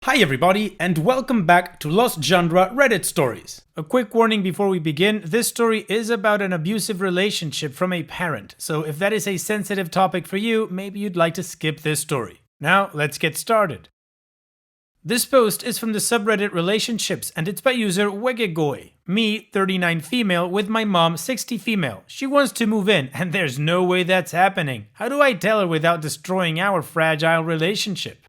Hi everybody, and welcome back to Lost Genre Reddit Stories. A quick warning before we begin, this story is about an abusive relationship from a parent, so if that is a sensitive topic for you, maybe you'd like to skip this story. Now, let's get started. This post is from the subreddit Relationships, and it's by user Wegegoi. Me, 39 female, with my mom, 60 female. She wants to move in, and there's no way that's happening. How do I tell her without destroying our fragile relationship?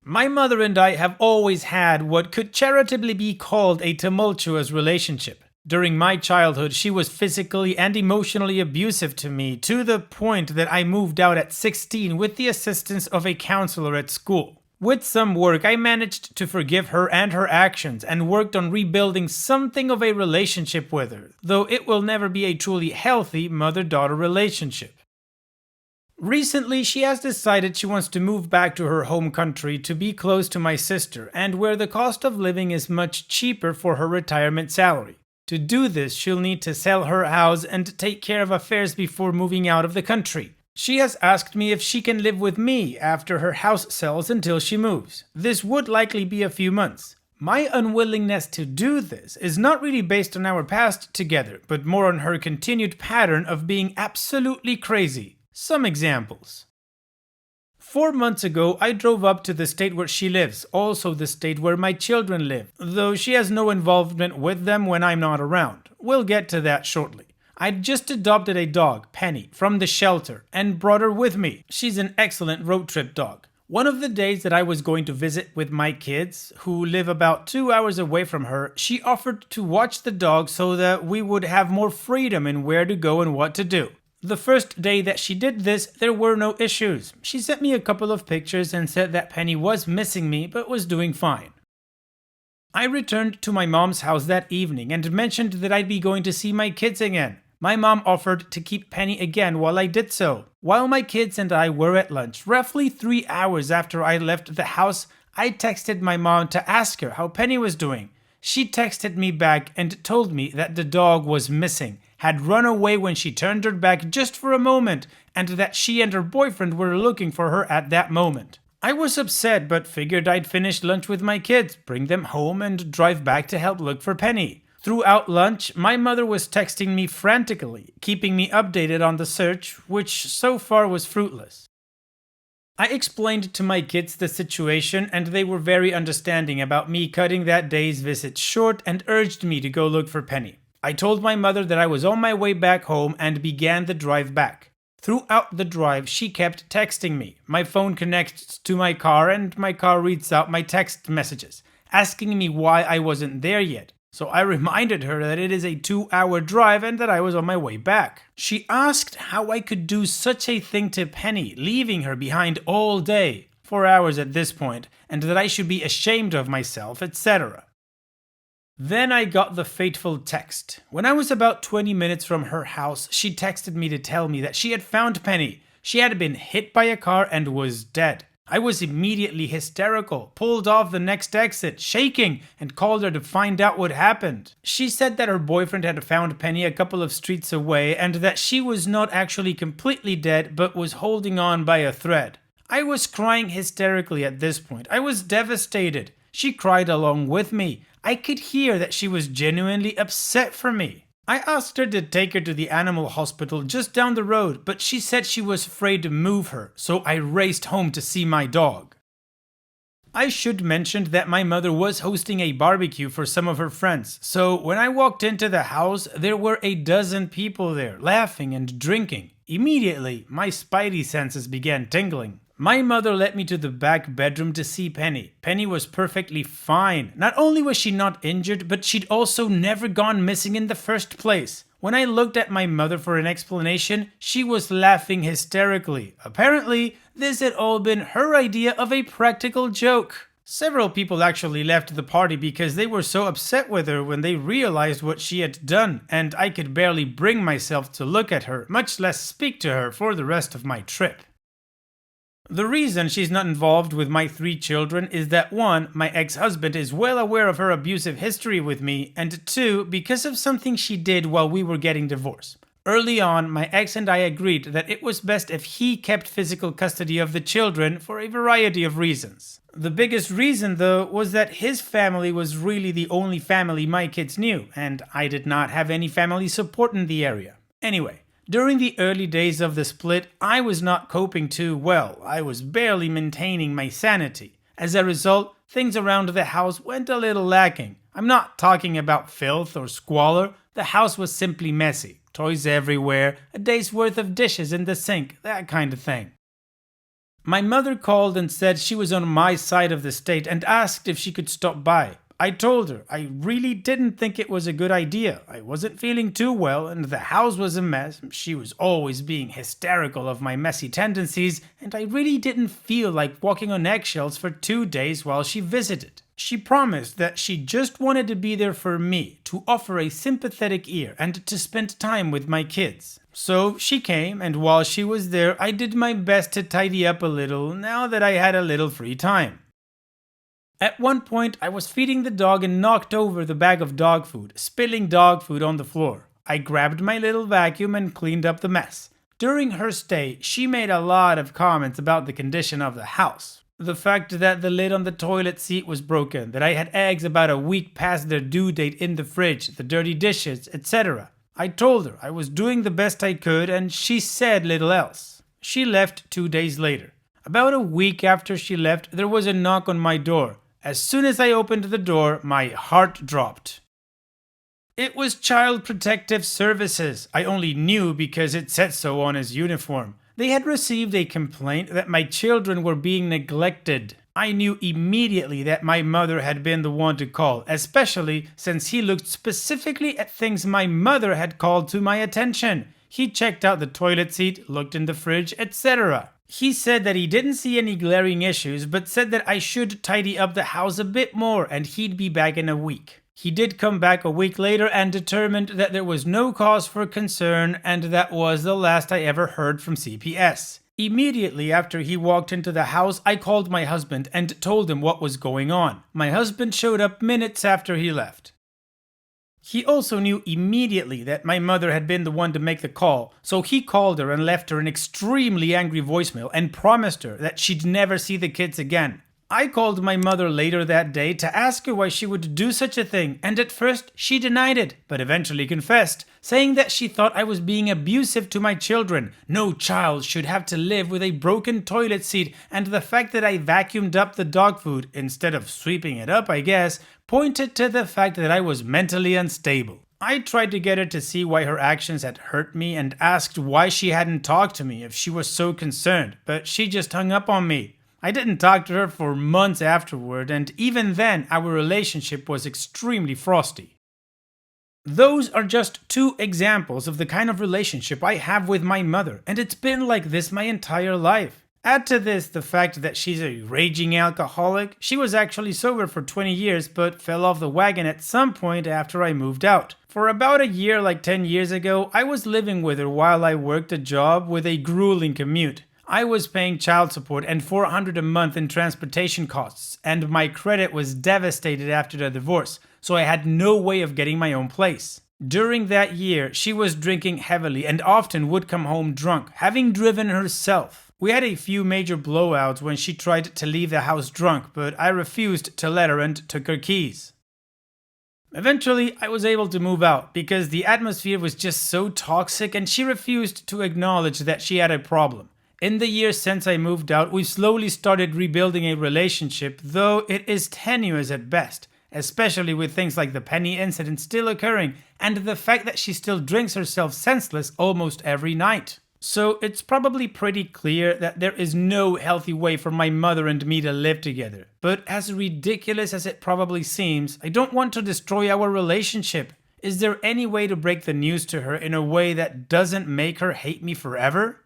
My mother and I have always had what could charitably be called a tumultuous relationship. During my childhood, she was physically and emotionally abusive to me, to the point that I moved out at 16 with the assistance of a counselor at school. With some work, I managed to forgive her and her actions and worked on rebuilding something of a relationship with her, though it will never be a truly healthy mother-daughter relationship. Recently, she has decided she wants to move back to her home country to be close to my sister and where the cost of living is much cheaper for her retirement salary. To do this, she'll need to sell her house and take care of affairs before moving out of the country. She has asked me if she can live with me after her house sells until she moves. This would likely be a few months. My unwillingness to do this is not really based on our past together, but more on her continued pattern of being absolutely crazy. Some examples. 4 months ago, I drove up to the state where she lives, also the state where my children live, though she has no involvement with them when I'm not around. We'll get to that shortly. I'd just adopted a dog, Penny, from the shelter and brought her with me. She's an excellent road trip dog. One of the days that I was going to visit with my kids, who live about 2 hours away from her, she offered to watch the dog so that we would have more freedom in where to go and what to do. The first day that she did this, there were no issues. She sent me a couple of pictures and said that Penny was missing me but was doing fine. I returned to my mom's house that evening and mentioned that I'd be going to see my kids again. My mom offered to keep Penny again while I did so. While my kids and I were at lunch, roughly 3 hours after I left the house, I texted my mom to ask her how Penny was doing. She texted me back and told me that the dog was missing, had run away when she turned her back just for a moment, and that she and her boyfriend were looking for her at that moment. I was upset but figured I'd finish lunch with my kids, bring them home, and drive back to help look for Penny. Throughout lunch, my mother was texting me frantically, keeping me updated on the search, which so far was fruitless. I explained to my kids the situation and they were very understanding about me cutting that day's visit short and urged me to go look for Penny. I told my mother that I was on my way back home and began the drive back. Throughout the drive, she kept texting me. My phone connects to my car and my car reads out my text messages, asking me why I wasn't there yet. So I reminded her that it is a 2-hour drive and that I was on my way back. She asked how I could do such a thing to Penny, leaving her behind all day, 4 hours at this point, and that I should be ashamed of myself, etc. Then I got the fateful text. When I was about 20 minutes from her house, she texted me to tell me that she had found Penny. She had been hit by a car and was dead. I was immediately hysterical, pulled off the next exit, shaking, and called her to find out what happened. She said that her boyfriend had found Penny a couple of streets away and that she was not actually completely dead but was holding on by a thread. I was crying hysterically at this point. I was devastated. She cried along with me. I could hear that she was genuinely upset for me. I asked her to take her to the animal hospital just down the road, but she said she was afraid to move her, so I raced home to see my dog. I should mention that my mother was hosting a barbecue for some of her friends, so when I walked into the house, there were a dozen people there, laughing and drinking. Immediately, my spidey senses began tingling. My mother led me to the back bedroom to see Penny. Penny was perfectly fine. Not only was she not injured, but she'd also never gone missing in the first place. When I looked at my mother for an explanation, she was laughing hysterically. Apparently, this had all been her idea of a practical joke. Several people actually left the party because they were so upset with her when they realized what she had done, and I could barely bring myself to look at her, much less speak to her for the rest of my trip. The reason she's not involved with my 3 children is that 1, my ex-husband is well aware of her abusive history with me, and 2, because of something she did while we were getting divorced. early on, my ex and I agreed that it was best if he kept physical custody of the children for a variety of reasons. The biggest reason, though, was that his family was really the only family my kids knew, and I did not have any family support in the area. Anyway, during the early days of the split, I was not coping too well. I was barely maintaining my sanity. As a result, things around the house went a little lacking. I'm not talking about filth or squalor. The house was simply messy. Toys everywhere, a day's worth of dishes in the sink, that kind of thing. My mother called and said she was on my side of the state and asked if she could stop by. I told her I really didn't think it was a good idea. I wasn't feeling too well and the house was a mess. She was always being hysterical of my messy tendencies and I really didn't feel like walking on eggshells for 2 days while she visited. She promised that she just wanted to be there for me, to offer a sympathetic ear and to spend time with my kids. So she came, and while she was there, I did my best to tidy up a little now that I had a little free time. At one point, I was feeding the dog and knocked over the bag of dog food, spilling dog food on the floor. I grabbed my little vacuum and cleaned up the mess. During her stay, she made a lot of comments about the condition of the house. The fact that the lid on the toilet seat was broken, that I had eggs about a week past their due date in the fridge, the dirty dishes, etc. I told her I was doing the best I could and she said little else. She left 2 days later. About a week after she left, there was a knock on my door. As soon as I opened the door, my heart dropped. It was Child Protective Services. I only knew because it said so on his uniform. They had received a complaint that my children were being neglected. I knew immediately that my mother had been the one to call, especially since he looked specifically at things my mother had called to my attention. He checked out the toilet seat, looked in the fridge, etc. He said that he didn't see any glaring issues, but said that I should tidy up the house a bit more and he'd be back in a week. He did come back a week later and determined that there was no cause for concern, and that was the last I ever heard from CPS. Immediately after he walked into the house, I called my husband and told him what was going on. My husband showed up minutes after he left. He also knew immediately that my mother had been the one to make the call, so he called her and left her an extremely angry voicemail and promised her that she'd never see the kids again. I called my mother later that day to ask her why she would do such a thing, and at first she denied it, but eventually confessed, saying that she thought I was being abusive to my children. No child should have to live with a broken toilet seat, and the fact that I vacuumed up the dog food, instead of sweeping it up I guess, pointed to the fact that I was mentally unstable. I tried to get her to see why her actions had hurt me and asked why she hadn't talked to me if she was so concerned, but she just hung up on me. I didn't talk to her for months afterward, and even then our relationship was extremely frosty. Those are just 2 examples of the kind of relationship I have with my mother, and it's been like this my entire life. Add to this the fact that she's a raging alcoholic. She was actually sober for 20 years but fell off the wagon at some point after I moved out. For about a year, like 10 years ago, I was living with her while I worked a job with a grueling commute. I was paying child support and $400 a month in transportation costs, and my credit was devastated after the divorce, so I had no way of getting my own place. During that year, she was drinking heavily and often would come home drunk, having driven herself. We had a few major blowouts when she tried to leave the house drunk, but I refused to let her and took her keys. Eventually, I was able to move out because the atmosphere was just so toxic and she refused to acknowledge that she had a problem. In the years since I moved out, we've slowly started rebuilding a relationship, though it is tenuous at best, especially with things like the Penny incident still occurring and the fact that she still drinks herself senseless almost every night. So it's probably pretty clear that there is no healthy way for my mother and me to live together. But as ridiculous as it probably seems, I don't want to destroy our relationship. Is there any way to break the news to her in a way that doesn't make her hate me forever?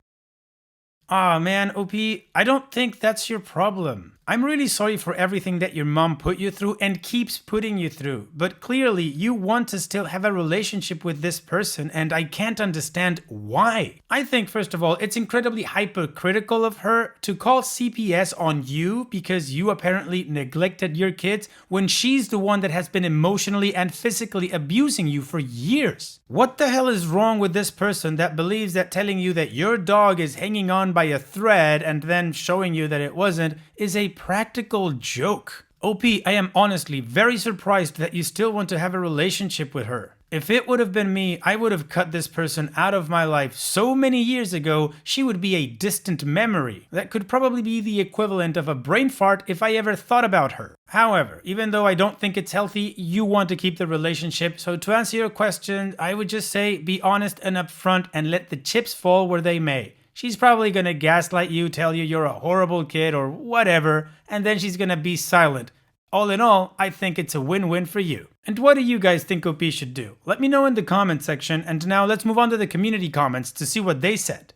Aw man, OP, I don't think that's your problem. I'm really sorry for everything that your mom put you through and keeps putting you through, but clearly you want to still have a relationship with this person and I can't understand why. I think first of all, it's incredibly hypercritical of her to call CPS on you because you apparently neglected your kids when she's the one that has been emotionally and physically abusing you for years. What the hell is wrong with this person that believes that telling you that your dog is hanging on by a thread and then showing you that it wasn't is a practical joke? OP, I am honestly very surprised that you still want to have a relationship with her. If it would have been me, I would have cut this person out of my life so many years ago, she would be a distant memory. That could probably be the equivalent of a brain fart if I ever thought about her. However, even though I don't think it's healthy, you want to keep the relationship, so to answer your question, I would just say be honest and upfront and let the chips fall where they may. She's probably gonna gaslight you, tell you you're a horrible kid or whatever, and then she's gonna be silent. All in all, I think it's a win-win for you. And what do you guys think OP should do? Let me know in the comment section, and now let's move on to the community comments to see what they said.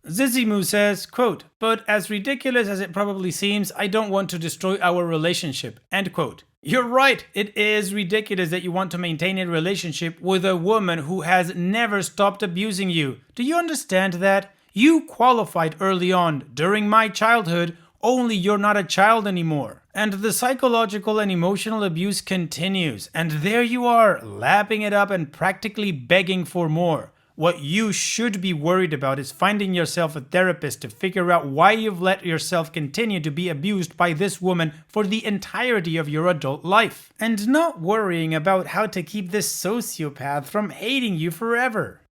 Zizimu says, quote, "But as ridiculous as it probably seems, I don't want to destroy our relationship," end quote. You're right, it is ridiculous that you want to maintain a relationship with a woman who has never stopped abusing you. Do you understand that? You qualified early on, during my childhood, only you're not a child anymore. And the psychological and emotional abuse continues, and there you are, lapping it up and practically begging for more. What you should be worried about is finding yourself a therapist to figure out why you've let yourself continue to be abused by this woman for the entirety of your adult life, and not worrying about how to keep this sociopath from hating you forever.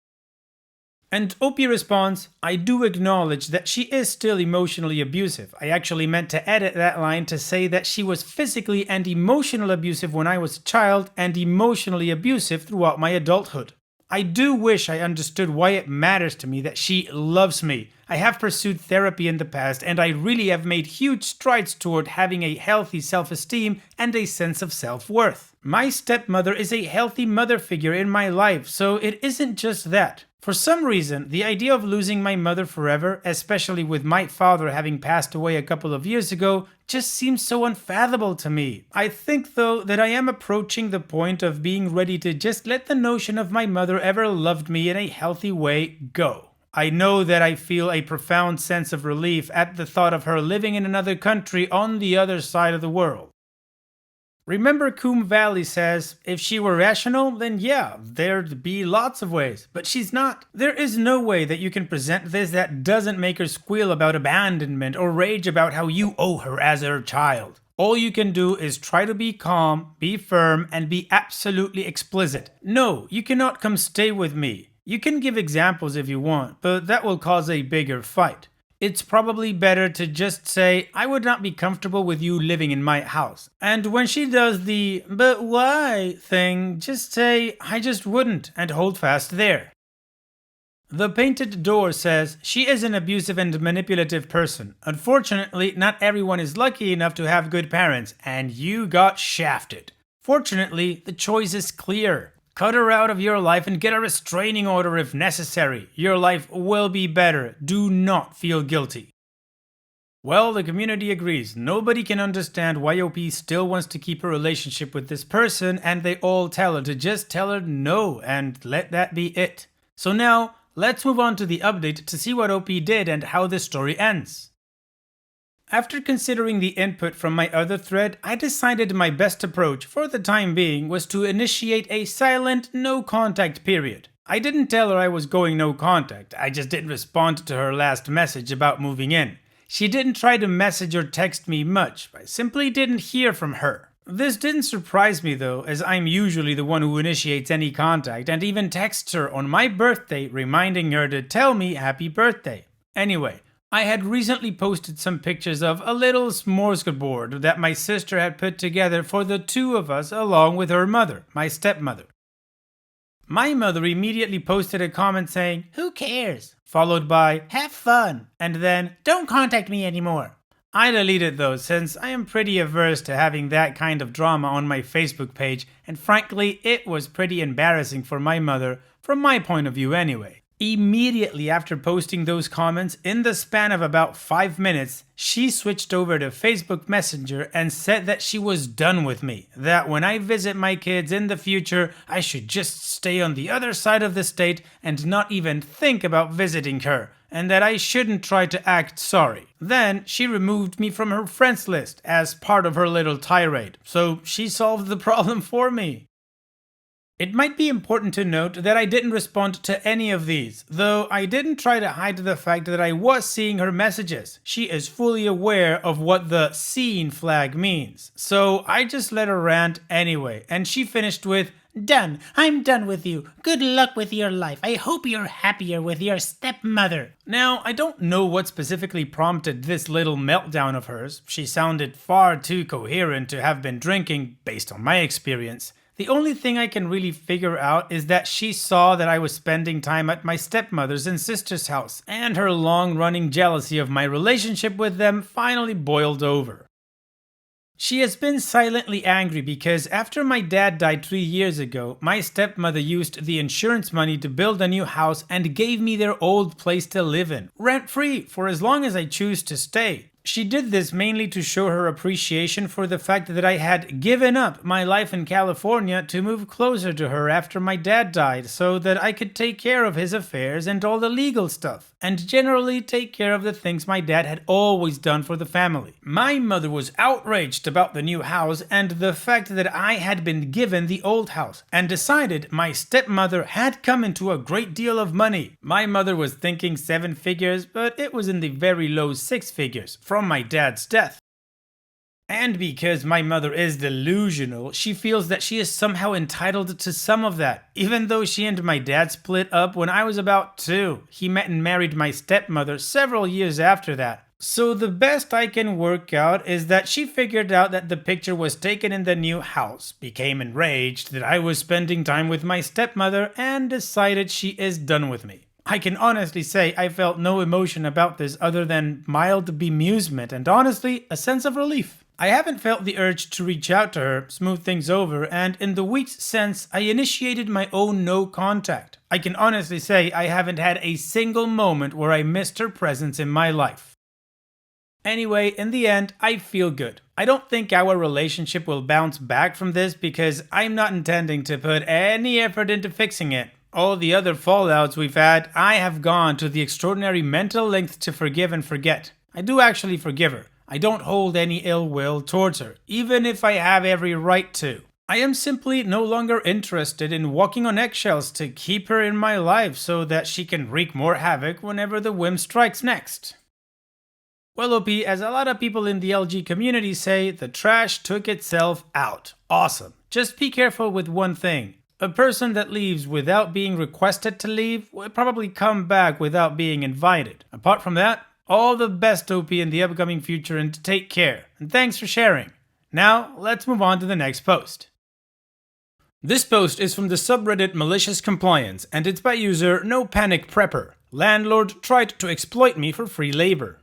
And OP responds, "I do acknowledge that she is still emotionally abusive. I actually meant to edit that line to say that she was physically and emotionally abusive when I was a child and emotionally abusive throughout my adulthood. I do wish I understood why it matters to me that she loves me. I have pursued therapy in the past and I really have made huge strides toward having a healthy self-esteem and a sense of self-worth. My stepmother is a healthy mother figure in my life, so it isn't just that. For some reason, the idea of losing my mother forever, especially with my father having passed away a couple of years ago, just seems so unfathomable to me. I think though that I am approaching the point of being ready to just let the notion of my mother ever loved me in a healthy way go. I know that I feel a profound sense of relief at the thought of her living in another country on the other side of the world." Remember Coombe Valley says, if she were rational, then yeah, there'd be lots of ways, but she's not. There is no way that you can present this that doesn't make her squeal about abandonment or rage about how you owe her as her child. All you can do is try to be calm, be firm, and be absolutely explicit. No, you cannot come stay with me. You can give examples if you want, but that will cause a bigger fight. It's probably better to just say, I would not be comfortable with you living in my house. And when she does the, but why thing, just say, I just wouldn't, and hold fast there. The Painted Door says, she is an abusive and manipulative person. Unfortunately, not everyone is lucky enough to have good parents, and you got shafted. Fortunately, the choice is clear. Cut her out of your life and get a restraining order if necessary. Your life will be better. Do not feel guilty. Well, the community agrees. Nobody can understand why OP still wants to keep a relationship with this person, and they all tell her to just tell her no and let that be it. So now, let's move on to the update to see what OP did and how the story ends. After considering the input from my other thread, I decided my best approach for the time being was to initiate a silent no contact period. I didn't tell her I was going no contact, I just didn't respond to her last message about moving in. She didn't try to message or text me much, I simply didn't hear from her. This didn't surprise me though, as I'm usually the one who initiates any contact and even texts her on my birthday reminding her to tell me happy birthday. Anyway, I had recently posted some pictures of a little smorgasbord that my sister had put together for the two of us along with her mother, my stepmother. My mother immediately posted a comment saying, "Who cares?" followed by, "Have fun," and then, "Don't contact me anymore." I deleted those since I am pretty averse to having that kind of drama on my Facebook page, and frankly, it was pretty embarrassing for my mother, from my point of view anyway. Immediately after posting those comments, in the span of about 5 minutes, she switched over to Facebook Messenger and said that she was done with me, that when I visit my kids in the future, I should just stay on the other side of the state and not even think about visiting her, and that I shouldn't try to act sorry. Then she removed me from her friends list as part of her little tirade, so she solved the problem for me. It might be important to note that I didn't respond to any of these, though I didn't try to hide the fact that I was seeing her messages. She is fully aware of what the seen flag means, so I just let her rant anyway, and she finished with, "Done. I'm done with you. Good luck with your life. I hope you're happier with your stepmother." Now, I don't know what specifically prompted this little meltdown of hers. She sounded far too coherent to have been drinking, based on my experience. The only thing I can really figure out is that she saw that I was spending time at my stepmother's and sister's house, and her long-running jealousy of my relationship with them finally boiled over. She has been silently angry because after my dad died 3 years ago, my stepmother used the insurance money to build a new house and gave me their old place to live in, rent-free, for as long as I choose to stay. She did this mainly to show her appreciation for the fact that I had given up my life in California to move closer to her after my dad died so that I could take care of his affairs and all the legal stuff, and generally take care of the things my dad had always done for the family. My mother was outraged about the new house and the fact that I had been given the old house, and decided my stepmother had come into a great deal of money. My mother was thinking 7 figures, but it was in the very low 6 figures from my dad's death. And because my mother is delusional, she feels that she is somehow entitled to some of that, even though she and my dad split up when I was about 2. He met and married my stepmother several years after that. So the best I can work out is that she figured out that the picture was taken in the new house, became enraged that I was spending time with my stepmother, and decided she is done with me. I can honestly say I felt no emotion about this other than mild bemusement and honestly a sense of relief. I haven't felt the urge to reach out to her, smooth things over, and in the weeks since, I initiated my own no contact. I can honestly say I haven't had a single moment where I missed her presence in my life. Anyway, in the end, I feel good. I don't think our relationship will bounce back from this because I'm not intending to put any effort into fixing it. All the other fallouts we've had, I have gone to the extraordinary mental length to forgive and forget. I do actually forgive her. I don't hold any ill will towards her, even if I have every right to. I am simply no longer interested in walking on eggshells to keep her in my life so that she can wreak more havoc whenever the whim strikes next. Well, OP, as a lot of people in the LG community say, the trash took itself out. Awesome. Just be careful with one thing. A person that leaves without being requested to leave will probably come back without being invited. Apart from that, all the best, OP, in the upcoming future, and take care. And thanks for sharing. Now, let's move on to the next post. This post is from the subreddit Malicious Compliance, and it's by user No Panic Prepper. Landlord tried to exploit me for free labor.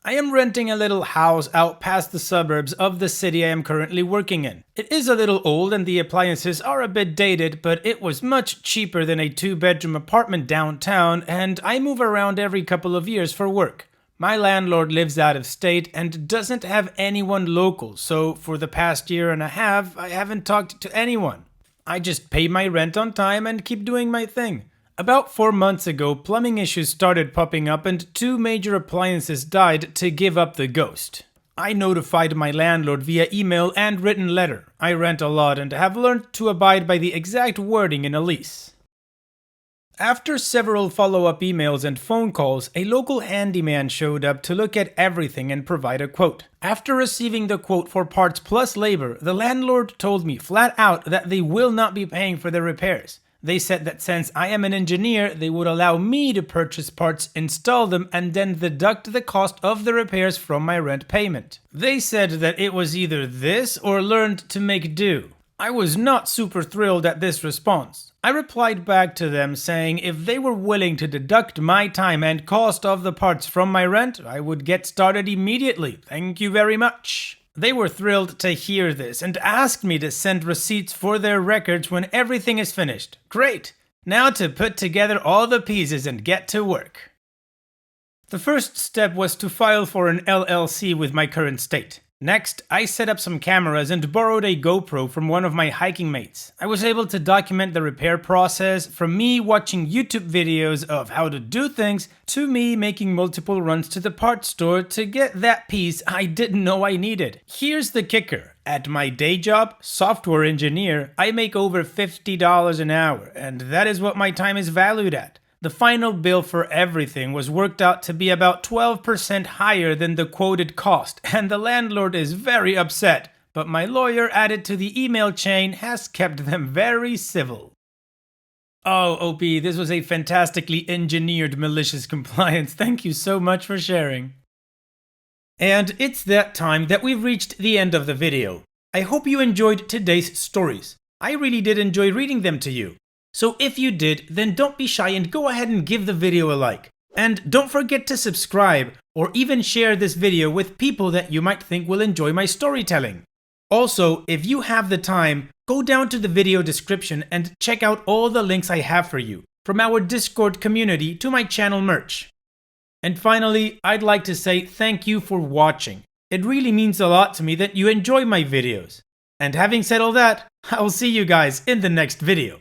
I am renting a little house out past the suburbs of the city I am currently working in. It is a little old and the appliances are a bit dated, but it was much cheaper than a 2-bedroom apartment downtown, and I move around every couple of years for work. My landlord lives out of state and doesn't have anyone local, so for the past year and a half, I haven't talked to anyone. I just pay my rent on time and keep doing my thing. About 4 months ago, plumbing issues started popping up and 2 major appliances died to give up the ghost. I notified my landlord via email and written letter. I rent a lot and have learned to abide by the exact wording in a lease. After several follow-up emails and phone calls, a local handyman showed up to look at everything and provide a quote. After receiving the quote for parts plus labor, the landlord told me flat out that they will not be paying for the repairs. They said that since I am an engineer, they would allow me to purchase parts, install them, and then deduct the cost of the repairs from my rent payment. They said that it was either this or learned to make do. I was not super thrilled at this response. I replied back to them saying if they were willing to deduct my time and cost of the parts from my rent, I would get started immediately. Thank you very much. They were thrilled to hear this and asked me to send receipts for their records when everything is finished. Great! Now to put together all the pieces and get to work. The first step was to file for an LLC with my current state. Next, I set up some cameras and borrowed a GoPro from one of my hiking mates. I was able to document the repair process, from me watching YouTube videos of how to do things to me making multiple runs to the parts store to get that piece I didn't know I needed. Here's the kicker. At my day job, software engineer, I make over $50 an hour, and that is what my time is valued at. The final bill for everything was worked out to be about 12% higher than the quoted cost, and the landlord is very upset, but my lawyer added to the email chain has kept them very civil. Oh, OP, this was a fantastically engineered malicious compliance. Thank you so much for sharing. And it's that time that we've reached the end of the video. I hope you enjoyed today's stories. I really did enjoy reading them to you. So if you did, then don't be shy and go ahead and give the video a like. And don't forget to subscribe or even share this video with people that you might think will enjoy my storytelling. Also, if you have the time, go down to the video description and check out all the links I have for you, from our Discord community to my channel merch. And finally, I'd like to say thank you for watching. It really means a lot to me that you enjoy my videos. And having said all that, I'll see you guys in the next video.